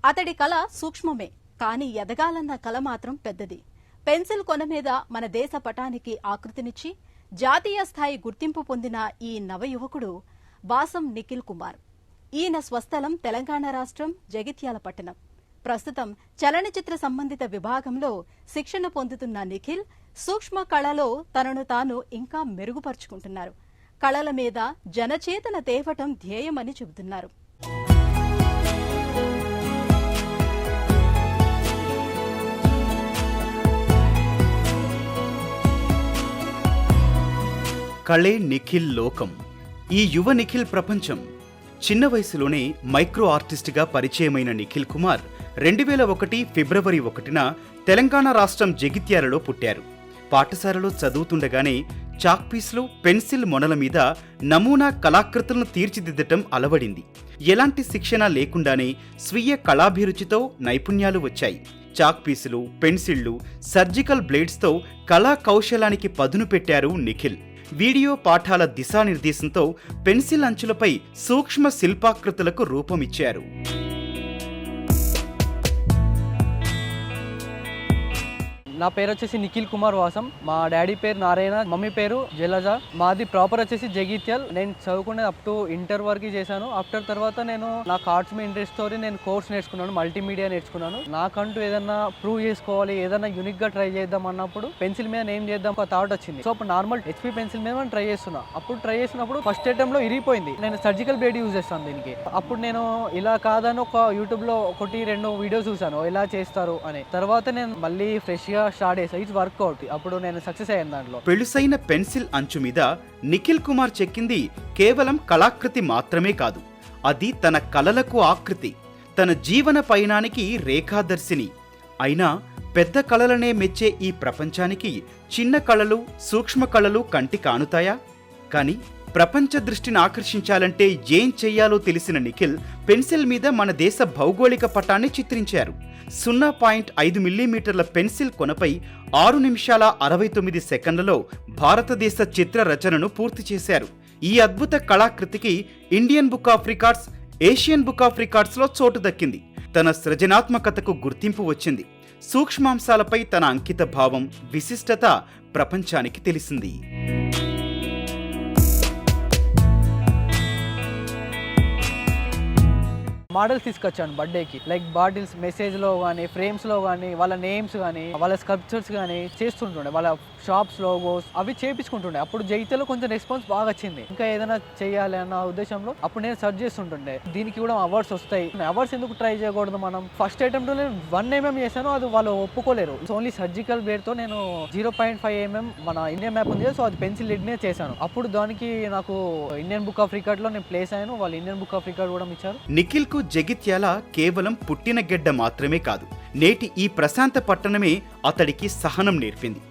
అతడి కళ సూక్ష్మమే, కానీ ఎదగాలన్న కళ మాత్రం పెద్దది. పెన్సిల్ కొన మీద మన దేశ పటానికి ఆకృతినిచ్చి జాతీయ స్థాయి గుర్తింపు పొందిన ఈ నవ యువకుడు బాసం నిఖిల్ కుమార్. ఈయన స్వస్థలం తెలంగాణ రాష్ట్రం జగిత్యాల పట్టణం. ప్రస్తుతం చలనచిత్ర సంబంధిత విభాగంలో శిక్షణ పొందుతున్న నిఖిల్ సూక్ష్మ కళలో తనను తాను ఇంకా మెరుగుపరుచుకుంటున్నారు. కళల మీద జనచేతన తేవటం ధ్యేయమని చెబుతున్నారు. కళే నిఖిల్ లోకం. ఈ యువ నిఖిల్ ప్రపంచం. చిన్న వయసులోనే మైక్రో ఆర్టిస్ట్గా పరిచయమైన నిఖిల్ కుమార్ 2001 ఫిబ్రవరి 1న తెలంగాణ రాష్ట్రం జగిత్యాలలో పుట్టారు. పాఠశాలలో చదువుతుండగానే చాక్పీస్లు, పెన్సిల్ మొనల మీద నమూనా కళాకృతులను తీర్చిదిద్దటం అలవడింది. ఎలాంటి శిక్షణ లేకుండానే స్వీయ కళాభిరుచితో నైపుణ్యాలు వచ్చాయి. చాక్పీసులు, పెన్సిళ్లు, సర్జికల్ బ్లేడ్స్తో కళా కౌశలానికి పదును పెట్టారు నిఖిల్. వీడియో పాఠాల దిశానిర్దేశంతో పెన్సిల్ అంచులపై సూక్ష్మ శిల్పాకృతులకు రూపమిచ్చారు. నా పేరు వచ్చేసి నిఖిల్ కుమార్ వాసం. మా డాడీ పేరు నారాయణ, మమ్మీ పేరు జలజ. మాది ప్రాపర్ వచ్చేసి జగిత్యాల్. నేను చదువుకునేది అప్ టు ఇంటర్ వరకు చేశాను. ఆఫ్టర్ తర్వాత నేను నాకు ఆర్ట్స్ మీద ఇంట్రెస్ట్ తో నేను కోర్స్ నేర్చుకున్నాను, మల్టీమీడియా నేర్చుకున్నాను. నాకంటూ ఏదన్నా ప్రూవ్ చేసుకోవాలి, ఏదన్నా యూనిక్ గా ట్రై చేద్దాం అన్నప్పుడు పెన్సిల్ మీద ఏం చేద్దాం ఒక థాట్ వచ్చింది. సో అప్పుడు నార్మల్ హెచ్పి పెన్సిల్ మీద ట్రై చేస్తున్నా. అప్పుడు ట్రై చేసినప్పుడు ఫస్ట్ అటెంప్ట్ లో ఇరిగిపోయింది. నేను సర్జికల్ బ్లేడ్ యూజ్ చేస్తాను దీనికి. అప్పుడు నేను ఇలా కాదని ఒక యూట్యూబ్ లో 1-2 వీడియోస్ చూసాను ఎలా చేస్తారు అని. తర్వాత నేను మళ్ళీ ఫ్రెష్ గా స్టార్ట్ చేసా. It's workout. అప్పుడు నేను సక్సెస్ అయ్యాను దాంట్లో. పెళుసైన పెన్సిల్ అంచు మీద నిఖిల్ కుమార్ చెక్కింది కేవలం కళాకృతి మాత్రమే కాదు, అది తన కళలకు ఆకృతి, తన జీవన పయనానికి రేఖాదర్శిని. అయినా పెద్ద కళలనే మెచ్చే ఈ ప్రపంచానికి చిన్న కళలు, సూక్ష్మ కళలు కంటి కానుతాయా? కానీ ప్రపంచ దృష్టిని ఆకర్షించాలంటే ఏం చెయ్యాలో తెలిసిన నిఖిల్ పెన్సిల్ మీద మన దేశ భౌగోళిక పటాన్ని చిత్రించారు. 0.5 మిల్లీమీటర్ల పెన్సిల్ కొనపై 6 నిమిషాల 69 సెకండ్లలో భారతదేశ చిత్ర రచనను పూర్తి చేశారు. ఈ అద్భుత కళాకృతికి Indian book of records, Asian book of రికార్డ్స్లో చోటు దక్కింది. తన సృజనాత్మకతకు గుర్తింపు వచ్చింది. సూక్ష్మాంశాలపై తన అంకిత భావం, విశిష్టత ప్రపంచానికి తెలిసింది. మోడల్స్ తీసుకొచ్చాను బర్త్డేకి. లైక్ బాటిల్స్, మెసేజ్ లో కానీ, ఫ్రేమ్స్ లో కానీ, వాళ్ళ నేమ్స్ కానీ, వాళ్ళ స్కల్ప్చర్స్ కానీ చేస్తుంటుండే. వాళ్ళ షాప్స్ లోగోస్ అవి చేపించుకుంటుండే. అప్పుడు జైత్యాలో కొంచెం రెస్పాన్స్ బాగా వచ్చింది. ఇంకా ఏదైనా చేయాలి అన్న ఉద్దేశంలో అప్పుడు నేను సర్చ్ చేస్తుంటుండే. దీనికి కూడా అవార్డ్స్ వస్తాయి, అవార్డ్స్ ఎందుకు ట్రై చేయకూడదు మనం. ఫస్ట్ అటెంప్ట్ నేను 1 mm చేశాను, అది వాళ్ళు ఒప్పుకోలేరు. ఓన్లీ సర్జికల్ బ్లేడ్ తో నేను 0.5 mm మన ఇండియన్ మ్యాప్ ఉంది, సో అది పెన్సిల్ లిడ్ నే చేశాను. అప్పుడు దానికి నాకు ఇండియన్ బుక్ ఆఫ్ రికార్డ్ లో నేను ప్లేస్ అయ్యాను. వాళ్ళు ఇండియన్ బుక్ ఆఫ్ రికార్డ్ కూడా ఇచ్చారు. నిఖిల్ కు జగిత్యాల కేవలం పుట్టిన గెడ్డ మాత్రమే కాదు, నేటి ఈ ప్రశాంత పట్టణమే అతడికి సహనం నేర్పింది,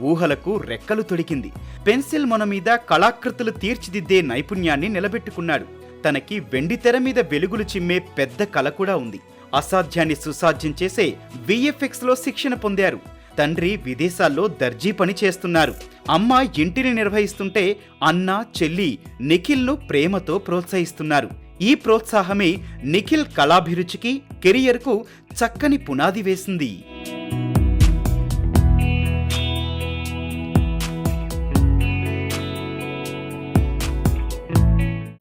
ఊహలకు రెక్కలు తొడిగింది. పెన్సిల్ మొన మీద కళాకృతులు తీర్చిదిద్దే నైపుణ్యాన్ని నిలబెట్టుకున్నాడు. తనకి వెండి తెర మీద వెలుగులు చిమ్మే పెద్ద కళ కూడా ఉంది. అసాధ్యాన్ని సుసాధ్యం చేసే VFX లో శిక్షణ పొందారు. తండ్రి విదేశాల్లో దర్జీ పని చేస్తున్నారు. అమ్మ ఇంటిని నిర్వహిస్తుంటే అన్న, చెల్లి నిఖిల్ను ప్రేమతో ప్రోత్సహిస్తున్నారు. ఈ ప్రోత్సాహమే నిఖిల్ కళాభిరుచికి, కెరియర్కు చక్కని పునాది వేసింది.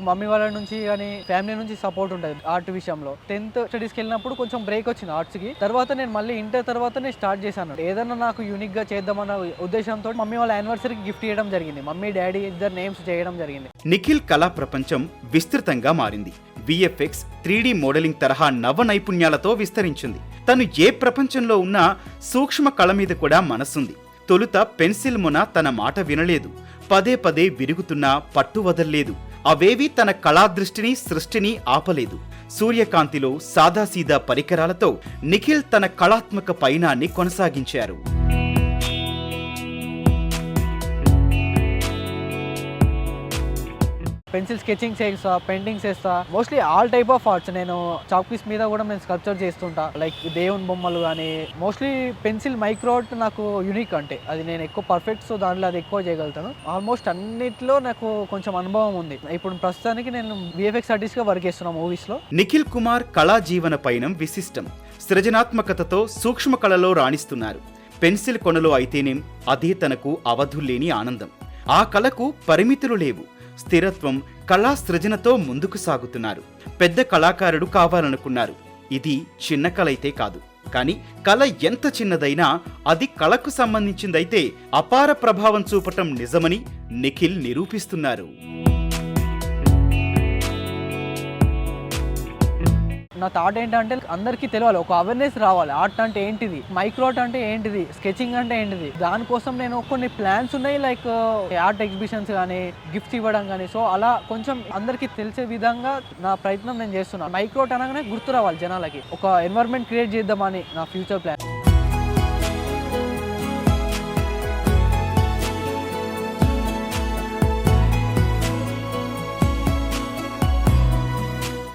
మమ్మీ వాళ్ళ నుంచి కానీ ఫ్యామిలీ నుంచి సపోర్ట్ ఉంటుంది ఆర్ట్ విషయంలో. 10th స్టడీస్కి వెళ్ళినప్పుడు కొంచెం బ్రేక్ వచ్చింది ఆర్ట్స్ కి. తర్వాత నేను మళ్ళీ ఇంటర్ తర్వాత నేను స్టార్ట్ చేశాను. ఏదైనా నాకు యూనిక్ గా చేద్దామన్న ఉద్దేశంతో మమ్మీ వాళ్ళ యానివర్సరీకి గిఫ్ట్ చేయడం జరిగింది. మమ్మీ, డాడీ ఇద్దరు నేమ్స్ చేయడం జరిగింది. నిఖిల్ కళా ప్రపంచం విస్తృతంగా మారింది. VFX, 3D మోడలింగ్ తరహా నవ నైపుణ్యాలతో విస్తరించింది. తను ఏ ప్రపంచంలో ఉన్నా సూక్ష్మ కళ మీద కూడా మనసుంది. తొలుత పెన్సిల్ మొన తన మాట వినలేదు. పదే పదే విరుగుతున్నా పట్టు వదల్లేదు. అవేవి తన కళాదృష్టిని, సృష్టిని ఆపలేదు. సూర్యకాంతిలో సాదాసీదా పరికరాలతో నిఖిల్ తన కళాత్మక పయనాన్ని కొనసాగించారు. పెన్సిల్ స్కెచింగ్ చేస్తా, పెయింటింగ్స్ చేస్తా, mostly all type of arts. నేను చాక్ పీస్ మీద కూడా నేను స్కల్ప్చర్ చేస్తుంటా, లైక్ దేవుని బొమ్మలు కానీ. మోస్ట్లీ పెన్సిల్ మైక్రో ఆర్ట్ నాకు యూనిక్, అంటే అది నేను ఎక్కువ పర్ఫెక్ట్, సో దాంట్లో అది ఎక్కువ చేయగలుగుతాను. ఆల్మోస్ట్ అన్నిట్లో నాకు కొంచెం అనుభవం ఉంది. ఇప్పుడు ప్రస్తుతానికి నేను VFX ఆర్టిస్ట్గా వర్క్ చేస్తున్నాను మూవీస్లో. నిఖిల్ కుమార్ కళా జీవన పయనం విశిష్టం. సృజనాత్మకతతో సూక్ష్మ కళలో రాణిస్తున్నారు. పెన్సిల్ కొనలో అయితేనేం అదే తనకు అవధుల్లేని ఆనందం. ఆ కళకు పరిమితులు లేవు. స్థిరత్వం, కళా సృజనతో ముందుకు సాగుతున్నారు. పెద్ద కళాకారుడు కావాలనుకున్నారు. ఇది చిన్న కళ అయితే కాదు, కానీ కళ ఎంత చిన్నదైనా అది కళకు సంబంధించిందైతే అపార ప్రభావం చూపటం నిజమని నిఖిల్ నిరూపిస్తున్నారు. నా థాట్ ఏంటంటే అందరికీ తెలియాలి, ఒక అవేర్నెస్ రావాలి. ఆర్ట్ అంటే ఏంటిది, మైక్రో ఆర్ట్ అంటే ఏంటిది, స్కెచింగ్ అంటే ఏంటిది. దానికోసం నేను కొన్ని ప్లాన్స్ ఉన్నాయి, లైక్ ఆర్ట్ ఎగ్జిబిషన్స్ కానీ, గిఫ్ట్స్ ఇవ్వడం కానీ. సో అలా కొంచెం అందరికీ తెలిసే విధంగా నా ప్రయత్నం నేను చేస్తున్నాను. మైక్రో ఆర్ట్ అనగానే గుర్తు రావాలి జనాలకి. ఒక ఎన్వైరన్మెంట్ క్రియేట్ చేద్దామని నా ఫ్యూచర్ ప్లాన్.